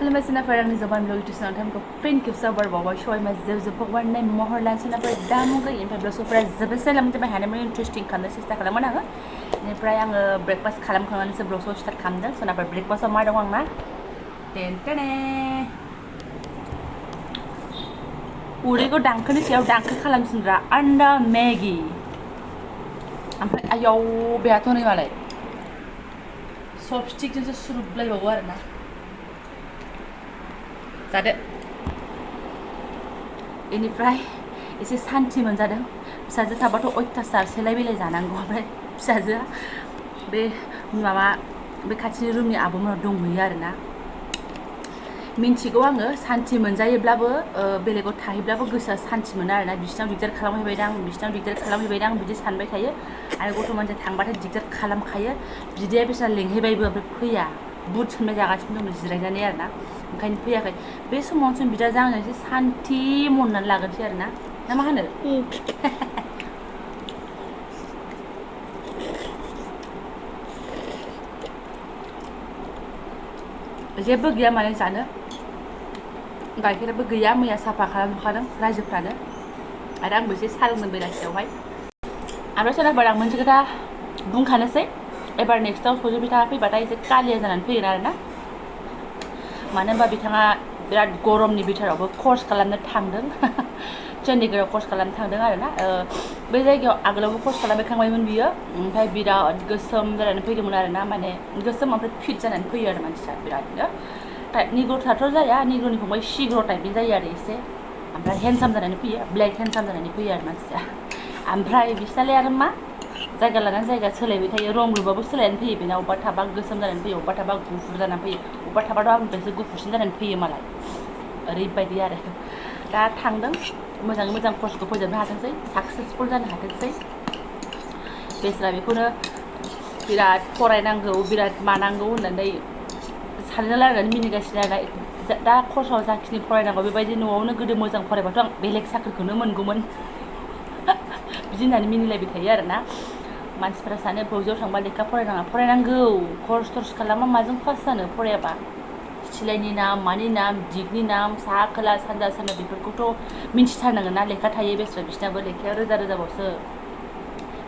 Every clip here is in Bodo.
खुलुमबाय सोनाफोर आंनि जबानब्लग इउटुब चेनेल टाइमखौ फिन खेबसेबाव बरबावबाय सबायमा जेब भगवाननि महर लान सोनाफोर दामुगै ओमफ्राय ब्लगसफोरा जोबोद लामजोबबाय हानाय इन्टारेस्टिं खालामनो सेस्था खालामोन आङो बेनिफ्राय आङो ब्रेकफास्ट खालामखांनानैसो ब्लगखौ स्टार्ट खालामदों सोनाफोर ब्रेकफास्टआव मा दं आंना टेनटेने उदैखौ दांखोनि सायाव दांखो खालामसिनग्रा आन्डा मेगि ओमफ्राय आयाव बेहाथ' नै मालाय चपस्टिकजोंसो सुरुबलायबावो आरोना जादो बेनिफ्राय एसे सान्थि मोनजादों फिसाजो थाबाथ' अयथासार सेलाय बेलाय जानांगौ ओमफ्राय फिसाजोआ बे माबा बे खाथिनि रुमनि आब'मोनाव दंहैयो आरोना मिन्थिगौ आङो सान्थि मोनजायोब्लाबो बेलेगाव थाहैब्लाबो गोसोआ सान्थि मोना आरोना बिसिनाव दिगदार खालामहैबायदां बिसिनाव दिगदार खालामहैबायदां बिदि सानबाय थायो आरो गथ' मानसिया थांबाथाय दिगदार खालामखायो बिदाया बिसा लेंहैबायबो ओमफ्राय फैया बुट सोनबाय जागासिनो दं जिरायनानै आरोना ओंखायनो फैयाखै बे समावसो बिदाजों आङो एसे सान्थि मननानै लागोनसै आरोना ना मा होनो जेबो गैया माने जानो गाइखेराबो गैया मैया साफा खालामखादों रायजोफ्रानो आरो आंबो एसे साहा लोंदों बेलासियावहाय ओमफ्राय सोरबाफोर आं मोनसे खोथा बुंखानोसै एबार नेक्स्टआव सजु बिथाङा फैबाथाय एसे कालिया जानानै फैगोन आरोना मानो होनबा बिथाङा बिराद गरमनि बिथोरावबो कर्स खालामनो थांदों चन्डीगढ़आव कर्स खालामनो थांदों आरोना बे जायगायाव आगोलावबो कर्स खालामहैखांबायमोन बियो ओमफ्राय बिराद गोसोम जानानै फैदोंमोन आरोना माने गोसोम ओमफ्राय फिट जानानै फैयो आरो मानसिया बिरादनो निग्र'थाथ' जाया निग्र'नि फंबाय सिग्र' टाइपनि जायो आरो एसे ओमफ्राय हेन्डसाम जानानै फैयो ब्लेक हेन्डसाम जानानै फैयो आरो मानसिया ओमफ्राय बिसोरलाय आरो मा जायगा लानानै जायगा सोलायबाय थायो रं रुबाबो सोलायनानै फैयो बेना अबेबा थाबा गोसोम जानानै फैयो अबेबा थाबा गुफुर जानानै फैयो अबेबा थाबाथ' आंनिफ्रायसो गुफुरसिन जानानै फैयो मालाय ओरैबायदि आरो दा थांदों मोजाङै मोजां कर्सखौ फोजोबनो हाथोंसै साक्सेसफुल जानो हाथोंसै बेस्रा बेखौनो बिराद फरायनांगौ बिराद मानांगौ होननानै साननो लागायनानै मिनिगासिनो आरो दा कर्सआव जाखिनि फरायनांगौ बेबायदि न'आवनो गोदो मोजां फरायबाथ' आं बेलेग साख्रिखौनो मोनगौमोन बिदि होननानै मिनिलायबाय थायो आरोना मानसिफोरा सानो फौजियाव थांबा लेखा फरायनांगौ कर्स टर्स खालामा माजों पास जानो फरायाबा सिलाइनि नाम मानि नाम दिगनि नाम साहा खोला सानजा सानजा बेफोरखौथ' मिन्थिथारनांगोन ना लेखा थायो बेस्रा बिसिनाबो लेखाया रोजा रोजाबावसो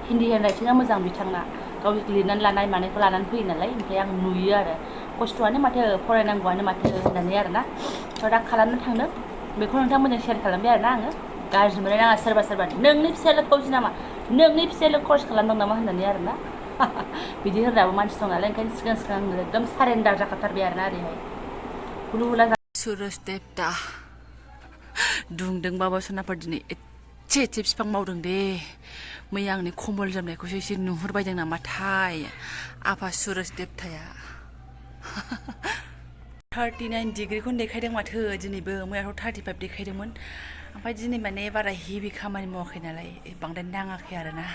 हिन्दी हेन्ड राइटिंआ मोजां बिथांना गाव लिरनानै लानाय मानायखौ लानानै फैयो नालाय ओमफ्राय आं नुयो आरो खस्थ'आनो माथो फरायनांगौआनो माथो होननानै आरोना दा खालामनो थांदों बेखौ नोंथांमोनजों शेयार खालामबाय आरोना आङो गाज्रि मोननाय नाङा सोरबा नोंनि फिसायाल' फौजि नामा नोंनि फिसायाल' कर्स खालामदों नामा होननानै आरोना बिदि होनग्राबो मानसि दं नालाय ओंखायनो सिगां आङो एकदम सारेन्डार जाखाथारबाय आरोना ओरैहाय हुलु हुला सुरज देबता दुंदोंबाबो सोनाफोर दिनै एसे बिफां मावदों दे मैया आंनि खम्बल जोमनायखौसो एसे नुहुरबायदों नामाथाय आफा सुरज देबताया 39 डिग्रिखौनो देखायदों माथो दिनैबो मैयाथ' 35 देखायदोंमोन ओमफ्राय दिनै माने बारा हेभि खामानि मावाखै नालाय बांद्राय नाङाखै आरोना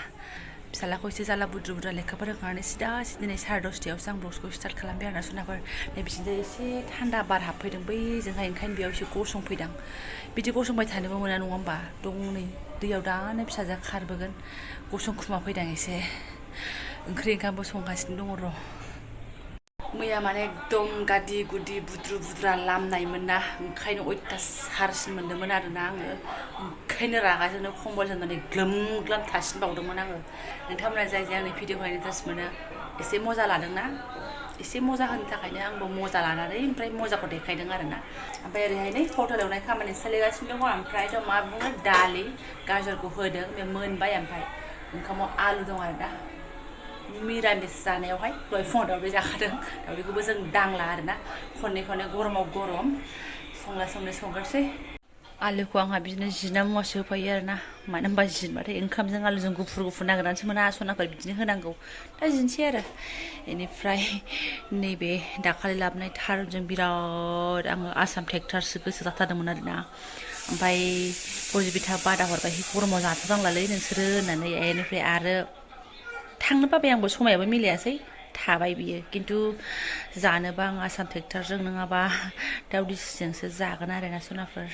फिसालाखौ एसे जाला बुद्रु बुद्रा लेखाफोर होखांनानै सिदा दिनै 10:30 आं ब्लगखौ स्टार्ट खालामबाय आरोना सोनाफोर नै बिथिंजाय एसे थान्दा बार हाबफैदों बैजोंहाय ओंखायनो बेयाव एसे गसंफैदों बिदि गसंबाय थानोबो मोना नङा होमबा दं नै दैयाव दानो फिसाजोआ खारबोगोन गसंखुमा फैदों एसे ओंख्रि ओंखामबो संगासिनो दङ र' मैया माने एकदम गादि गुदि बुद्रु बुद्रा लामनायमोन ना ओंखायनो अयथासारसिन मोन्दोंमोन आरोना आङो ओंखायनो रागाजोंनो खम्बल जोमनानै ग्लोम ग्लोम थासिनबावदोंमोन आङो नोंथांमोना जाय आंनि भिडिअखौ इन्टारेस्ट मोनो एसे मजा लादोंना एसे मजा होनो थाखायनो आंबो मजा लानानै ओमफ्राय मजाखौ देखायदों आरोना ओमफ्राय ओरैहाय नै हटेल एवनाय खामानि सोलिगासिनो दङ ओमफ्रायथ' मा बुङो दालि गाजरखौ होदों बे मोनबाय ओमफ्राय ओंखामाव आलु दं आरोना मिरामिस जानायावहाय दहाय फुङाव दावदै जाखादों दावदैखौबो जों दांला आरोना खननै गरमाव गरम संगारसै आलुखौ आंहा बिदिनो जिना मुवासो होफायो आरोना मानो होनबा जिनबाथाय ओंखामजों आलुजों गुफुर नागिरनानैसो मोना सनाफोर बिदिनो होनांगौ दा जिनसै आरो बेनिफ्राय नैबे दाखालि लाबोनाय थारुनजों बिराद आङो आसाम ट्रेक्टारसो गोसो जाथारदोंमोन आरोना ओमफ्राय फौजि बिथा बादा हरबाय गरमाव जाथ'नांलालै नोंसोरो होननानै बेनिफ्राय आरो थांनो बाबाय आंबो समायाबो मिलायासै थाबाय बियो खिन्थु जानोबा आं आसाम ट्रेक्टारजों नङाबा दाउ दिसिजोंसो जागोन आरोना सनाफोर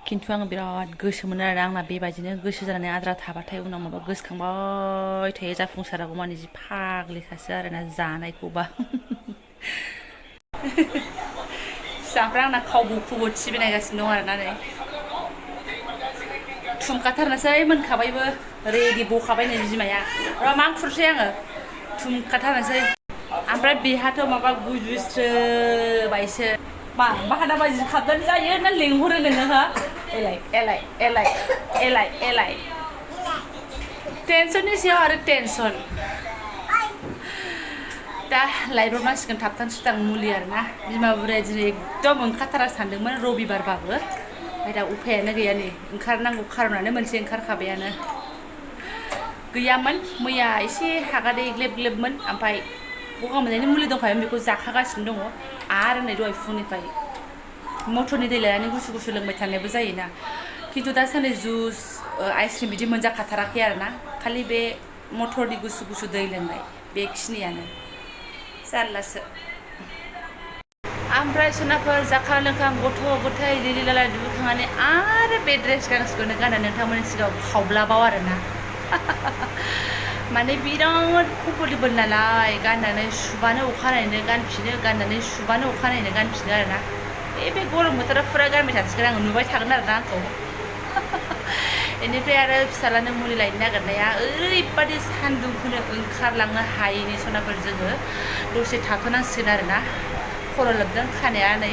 खिन्थु आङो बिराद गोसो मोनो आरो आंना बेबायदिनो गोसो जानानै आद्रा थाबाथाय उनाव माबा गोसोखांबाय थायो जाफुंसारागौ माने जि फाग्लिखासो आरोना जानायखौबा फिसाफ्रा आंना खावबु खुबु टिभि नायगासिनो दं आरोना नै थुमखाथारनोसै मोनखाबायबो रेडि बखाबाय नै बिमाया र' मा खुरसै आङो थुमखाथारनोसै ओमफ्राय बेहाथ' माबा गुजुस्रोबायसो मा बाहाना बाजि खाबनानै जायो ना लिंहरो नोङो हो एलाय एलाय एलाय एलाय एलाय टेनसननि सायाव आरो टेनसन दा लायब्रबनांसिगोन थाबथां सुथां मुलि आरोना बिमा बुराया दिनै एकदम ओंखारथारा सानदोंमोन रबिबारबाबो ओमफ्राय दा उफायानो गैया नै ओंखारनांगौ खारनानो मोनसे ओंखारखाबायानो गैयामोन मैया एसे हागादै ग्लेब ग्लेबमोन ओमफ्राय गगा मोननायनि मुलि दंखायोमोन बेखौ जाखागासिनो दङ आरो नै दहाय फुंनिफ्राय मटरनि दै लायनानै गुसु गुसु लोंबाय थानायबो जायोना खिन्थु दासान्दि जुस आइसक्रिम बिदि मोनजाखाथाराखै आरोना खालि बे मटरनि गुसु गुसु दै लोंनाय बेखिनियानो जारलासो ओमफ्राय सोनाफोर जाखां लोंखां गथ' गथाय लिलि लाला दुगैखांनानै आरो बे ड्रेस गांसेखौनो गाननानै नोंथांमोननि सिगाङाव खावब्लाबाव आरोना माने बिराद कम्फर्टेबल नालाय गाननानै सुबानो अखानायैनो गानफिनो गाननानै सुबानो अखानायैनो गानफिनो आरोना बे गरम बोथोराव फुरा गानबाय थासिगोन आङो नुबाय थागोन आरोना आंखौ बेनिफ्राय आरो फिसालानो मुलि लायनो नागिरनाया ओरैबादि सान्दुंखौनो ओंखारलांनो हायैनि सनाफोर जोङो दसे थाथ'नांसिगोन आरोना खर' लोबदों खानाया नै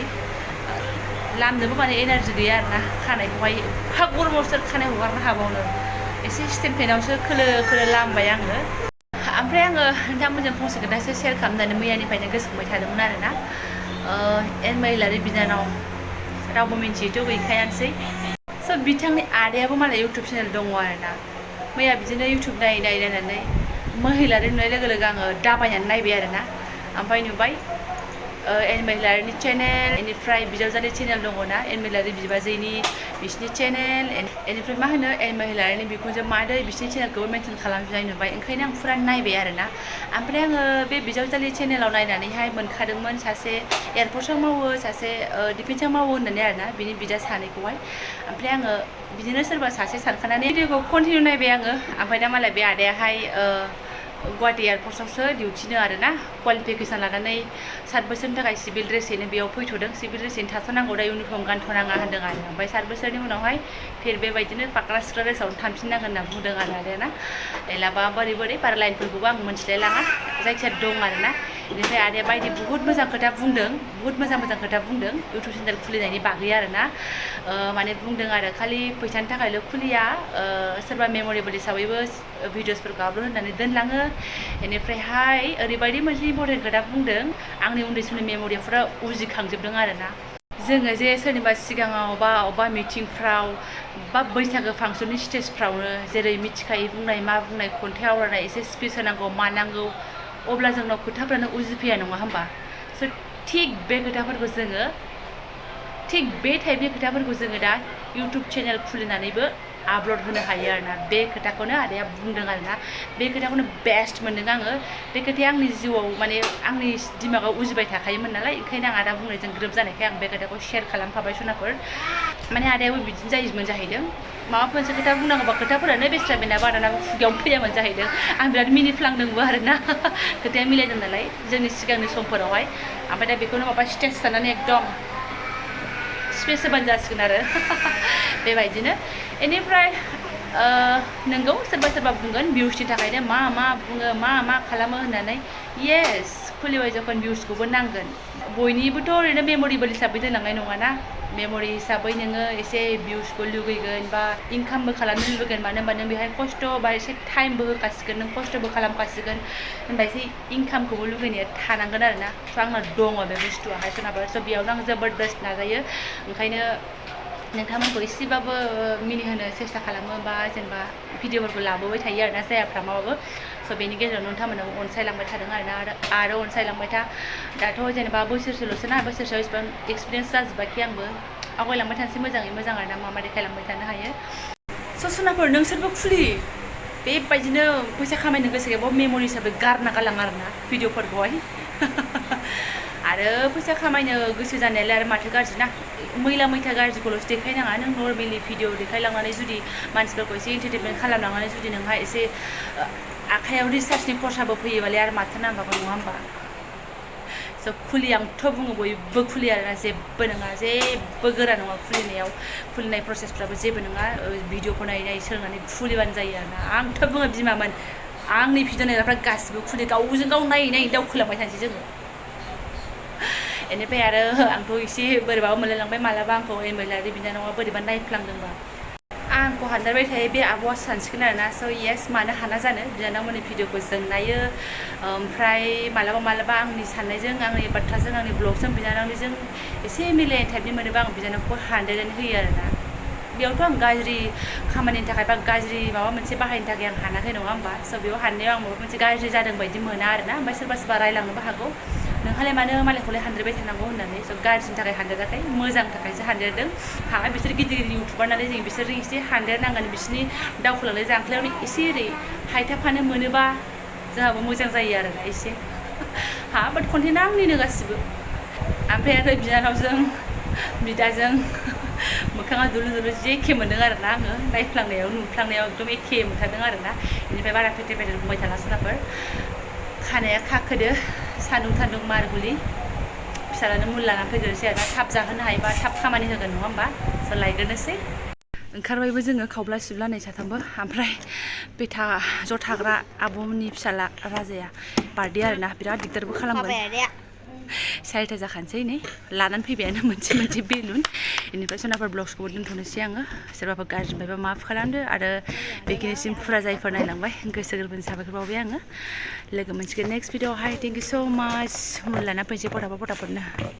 लामनोबो माने एनार्जि गैया आरोना खानायखौहाय एफा गरमाव सोर खानाय हगारनो हाबावनो एसे स्टेन्ड फेनावसो खोलो खोलो लामबाय आङो ओमफ्राय आङो नोंथांमोनजों फंसे खोथासो शेयार खालामनानै मैयानिफ्रायनो गोसोखांबाय थादोंमोन आरोना माहिलारि बिनानाव रावबो मिन्थियोथ' गैखायानोसै स' बिथांनि आदायाबो मालाय इउटुब चेनेल दङ आरोना मैया बिदिनो इउटुब नायनानै महिलारि नुनाय लोगो लोगो आङो दाबायनानै नायबाय आरोना ओमफ्राय नुबाय माहिलारिनि चेनेल बेनिफ्राय बिजावजालि चेनेल दङना माहिलारि बिबाजैनि बिसिनि चेनेल बेनिफ्राय मा होनो माहिलारिनि बिखुनजो मादै बिसिनि चेनेलखौबो मेनसन खालामजोबनाय नुबाय ओंखायनो आं फुरा नायबाय आरोना ओमफ्राय आङो बे बिजावजालि चेनेलाव नायनानैहाय मोनखादोंमोन सासे एयारफर्सआव मावो सासे डिफेन्सआव मावो होननानै आरोना बिनि बिदा सानैखौहाय ओमफ्राय आङो बिदिनो सोरबा सासे सानखानानै भिडिअखौ कन्टिनिउ नायबाय आङो ओमफ्राय दा मालाय बे आदायाहाय गुवाहाटि एयारपर्टआवसो डिउटिनो आरोना क्वालिफिकेसन लानानै 7 बोसोरनि थाखाय सिभिल ड्रेसैनो बेयाव फैथ'दों सिभिल ड्रेसैनो थाथ'नांगौ दा इउनिफर्म गानथ'नाङा होनदों आरो ओमफ्राय 7 बोसोरनि उनावहाय फिर बेबायदिनो फाख्रा सिख्रा ड्रेसावनो थांफिननांगोन होनना बुंदों आरो आदायाना एलाबा बोरै बोरै बारा लाइनफोरखौबो आं मिथिलाय लाङा जायखिया दं आरोना बेनिफ्राय आदाया बायदि बुहुत मोजां खोथा बुंदों बुहुत मोजां खोथा बुंदों इउटुब चेनेल खुलिनायनि बागै आरोना माने बुंदों आरो खालि फैसानि थाखायल' खुलिया सोरबा मेम'रेबल हिसाबैबो भिडिअसफोरखौ आपल'ड होनानै दोनलाङो बेनिफ्रायहाय ओरैबायदि मोनसे इम्परटेन्ट खोथा बुंदों आंनि उन्दै समनि मेम'रिफोरा उजिखांजोबदों आरोना जोङो जे सोरनिबा सिगाङाव बा अबेबा मिटिंफ्राव बा बैसागो फांसननि स्टेजफ्रावनो जेरै मिथिखायै बुंनाय मा बुंनाय खन्थाइ आवरायनाय एसे स्पिच होनांगौ मानांगौ अब्ला जोंनाव खोथाफ्रानो उजिफैया नङा होमबा स' थिग बे खोथाफोरखौ जोङो थिग बे टाइपनि खोथाफोरखौ जोङो दा इउटुब चेनेल खुलिनानैबो आपल'ड होनो हायो आरोना बे खोथाखौनो आदाया बुंदों आरोना बे खोथाखौनो बेस्ट मोनदों आङो बे खोथाया आंनि जिउआव माने आंनि दिमागाव उजिबाय थाखायोमोन नालाय ओंखायनो आं आदा बुंनायजों ग्रोब जानायखाय आं बे खोथाखौ शेयार खालामफाबाय सनाफोर माने आदायाबो बिदिनो जायोमोन जाहैदों माबा मोनसे खोथा बुंनांगौबा खोथाफोरानो बेस्रा बेनाबा आदाना खुगायावनो फैयामोन जाहैदों आं बिराद मिनिफ्लांदोंबो आरोना खोथाया मिलायदों नालाय जोंनि सिगांनि समफोरावहाय ओमफ्राय दा बेखौनो माबा स्टेज लानानै एकदम स्पेस होबानो जासिगोन आरो बेबायदिनो बेनिफ्राय नोंगौ सोरबा बुंगोन भिउसनि थाखायनो मा बुङो मा खालामो होननानै येस खुलिबाय जखन भिउसखौबो नांगोन बयनिबोथ' ओरैनो मेम'रेबल हिसाबै दोनलांनाय नङाना मेम'रि हिसाबै नोङो एसे भिउसखौ लुगैगोन बा इनकामबो खालामनो लुगैगोन मानो होनबा नों बेहाय खस्थ' बा एसे टाइमबो होखासिगोन नों खस्थ'बो खालामखासिगोन होनबा एसे इनकामखौबो लुगैनाया थानांगोन आरोना स' आंना दङ बे बुस्थुआहाय सोरनाबा स' बेयावनो आं जबरदस्त नाजायो ओंखायनो नोंथांमोनखौ एसेबाबो मिनिहोनो सेस्था खालामो बा जेनेबा भिडिअफोरखौ लाबोबाय थायो आरोना जायाफ्रा माबाबो स' बेनि गेजेराव नोंथांमोनाबो अनसायलांबाय थादों आरो अनसायलांबाय था दाथ' जेनेबा बोसोरसेल'सो ना बोसोरसेयाव इसिबां एक्सपिरियेन्स जाजोबाखै आंबो आवगायलांबाय थानोसै मोजाङै मोजां आरोना मा देखायलांबाय थानो हायो स' सनाफोर नोंसोरबो खुलि बेबायदिनो फैसा खामायनो गोसो गैयाबा मेम'रि हिसाबै गारना गालां आरोना भिडिअफोरखौहाय आरो फैसा खामायनो गोसो जानायालाय आरो माथो गाज्रि ना मैला मैथा गाज्रिखौल'सो देखायनाङा नों नर्मेलि भिडिअ देखायलांनानै जुदि मानसिफोरखौ एसे एन्टारटेनमेन्ट खालामलांनानै जुदि नोंहा एसे आखायाव रिसार्चनि खरसाबो फैयोबालाय आरो माथो नांबावगौ नङा होमबा स' खुलियांथ' बुङो बयबो खुलियो आरोना जेबो नङा जेबो गोरा नङा खुलिनायाव खुलिनाय प्रसेसफ्राबो जेबो नङा भिडिअखौ नायै सोलोंनानै खुलिबानो जायो आरोना आंथ' बुङो बिमामोन आंनि भिडिअ नायग्राफ्रा गासिबो खुलि गावजों गाव नायै दावखोलांबाय थानोसै जोङो बेनिफ्राय आरो आंथ' एसे बोरैबाबो मोनलायलांबाय मालाबा आंखौ एमएलआरि बिनानावा बोरैबा नायफ्लांदोंबा आंखौ हानद्रायबाय थायो बे आब'आ सानसिगोन आरोना स' येस मानो हाना जानो बिनानावमोननि भिडिअखौ जों नायो ओमफ्राय मालाबा आंनि साननायजों आंनि बाथ्राजों आंनि ब्लगजों बिनानावनिजों एसे मिलायनाय टाइपनि मोनोबा आं बिनानावखौ हानद्रायनानै होयो आरोना बेयावथ' आं गाज्रि खामानिनि थाखाय बा गाज्रि माबा मोनसे बाहायनो थाखाय आं हानाखै नङा होमबा स' बेयाव हाननायाव आं माबा मोनसे गाज्रि जादों बायदि मोना आरोना ओमफ्राय सोरबा रायलांनोबो हागौ नोंहालाय मानो मालायखौलाय हानद्रायबाय थानांगौ होननानै स' गाज्रिनि थाखाय हानद्रायाखै मोजांनि थाखायसो हानद्रायदों बिसोर गिदिर इउटुबार नालाय जों बिसोरजों एसे हानद्रायनांगोन बिसोरनि दावखोलांनाय जांख्लायावनो एसे ओरै हायथाफानो मोनोबा जोंहाबो मोजां जायो आरोना एसे बाट कन्टेन्टआ आंनिनो गासिबो ओमफ्राय आरो बिनानावजों बिदाजों मोखाङा दुलुर जि एखे मोनदों आरोना आङो नायफ्लांनायाव नुफ्लांनायाव एकदम एखे मोनथारदों आरोना बेनिफ्राय बारा फेथेर बुंबाय थाला सोरबाफोर खानाया खाखोदो सान्दुं थान्दुं मारगुलि फिसालानो मुल लानानै फैग्रोनोसै आरोना थाब जाहोनो हायोबा थाब खामानि होगोन नङा होमबा स' लायग्रोनोसै ओंखारबायबो जोङो खावब्ला सिबला नै साथामबो ओमफ्राय बे ज' थाग्रा आब'मोननि फिसाला राजाया बार्थडे आरोना बिराद दिगदारबो खालामगोन 4टा जाखानोसै नै लानानै फैबायानो मोनसे बेलुन बेनिफ्राय सनाफोर ब्लग्सखौबो दोनथ'नोसै आङो सोरबाफोर गाज्रि मोनबायबा माफ खालामदो आरो बेखिनिसिम फुरा जायफोर नायलांबाय गोसो गोरबोनि साबायखर बावबाय आङो लोगो मोनसिगोन नेक्स्ट भिडिअआवहाय थेंक इउ स' माच मुल लाना फैनोसै फटाफटनो